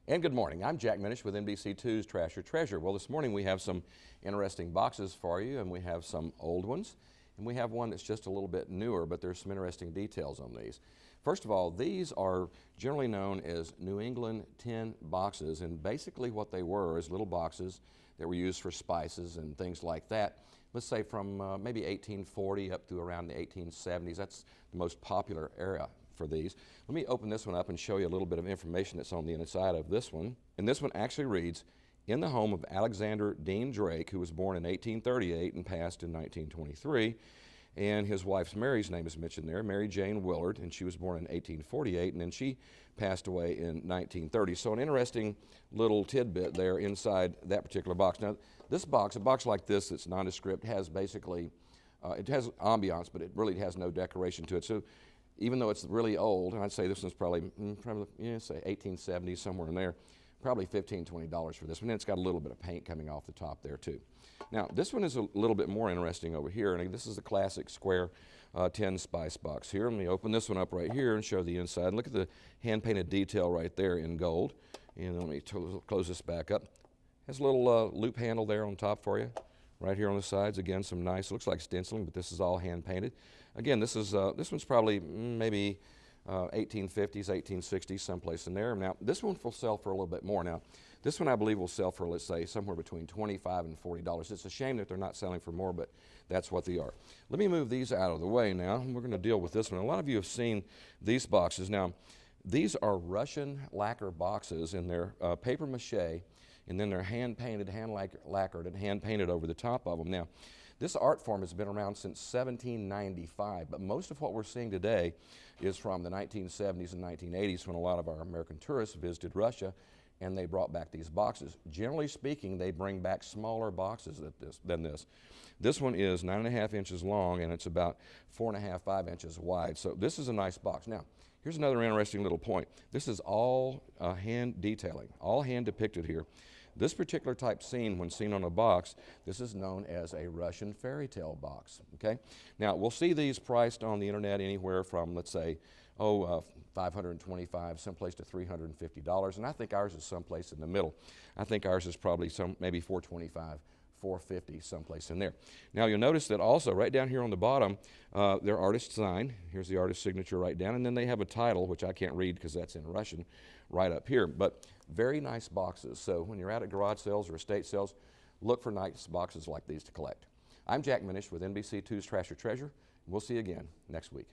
And good morning. I'm Jack Minish with NBC2's Trash or Treasure. Well, this morning we have some interesting boxes for you, and we have some old ones, and we have one that's just a little bit newer, but there's some interesting details on these. First of all, these are generally known as New England tin boxes, and basically what they were is little boxes that were used for spices and things like that. Let's say from maybe 1840 up to around the 1870s. That's the most popular era for these. Let me open this one up and show you a little bit of information that's on the inside of this one. And this one actually reads, "In the home of Alexander Dean Drake, who was born in 1838 and passed in 1923, and his wife's Mary's name is mentioned there, Mary Jane Willard, and she was born in 1848, and then she passed away in 1930. So an interesting little tidbit there inside that particular box. Now, this box, a box like this that's nondescript, has basically, it has ambiance, but it really has no decoration to it. So even though it's really old, and I'd say this one's probably say 1870, somewhere in there, probably $15, $20 for this one. And it's got a little bit of paint coming off the top there too. Now, this one is a little bit more interesting over here, and this is the classic square tin spice box here. Let me open this one up right here and show the inside. Look at the hand-painted detail right there in gold. And let me close this back up. Has a little loop handle there on top for you. Right here on the sides, again, some nice, looks like stenciling, but this is all hand-painted. Again, this one's probably maybe 1850s, 1860s, someplace in there. Now, this one will sell for a little bit more. Now, this one I believe will sell for, let's say, somewhere between $25 and $40. It's a shame that they're not selling for more, but that's what they are. Let me move these out of the way now, and we're going to deal with this one. A lot of you have seen these boxes. Now, these are Russian lacquer boxes, and they're paper mache, and then they're hand-painted, hand-lacquered, and hand-painted over the top of them. Now, this art form has been around since 1795, but most of what we're seeing today is from the 1970s and 1980s when a lot of our American tourists visited Russia, and they brought back these boxes. Generally speaking, they bring back smaller boxes than this. This one is 9.5 inches long, and it's about 4.5, 5 inches wide. So this is a nice box. Now, here's another interesting little point. This is all hand detailing, all hand depicted here. This particular type scene, when seen on a box, this is known as a Russian fairy tale box, okay? Now, we'll see these priced on the internet anywhere from, let's say, $525, someplace to $350, and I think ours is someplace in the middle. I think ours is probably maybe $425, $450, someplace in there. Now, you'll notice that also right down here on the bottom, their artist sign. Here's the artist signature right down, and then they have a title, which I can't read because that's in Russian, right up here. But very nice boxes. So when you're out at garage sales or estate sales, look for nice boxes like these to collect. I'm Jack Minish with NBC2's Trash or Treasure. We'll see you again next week.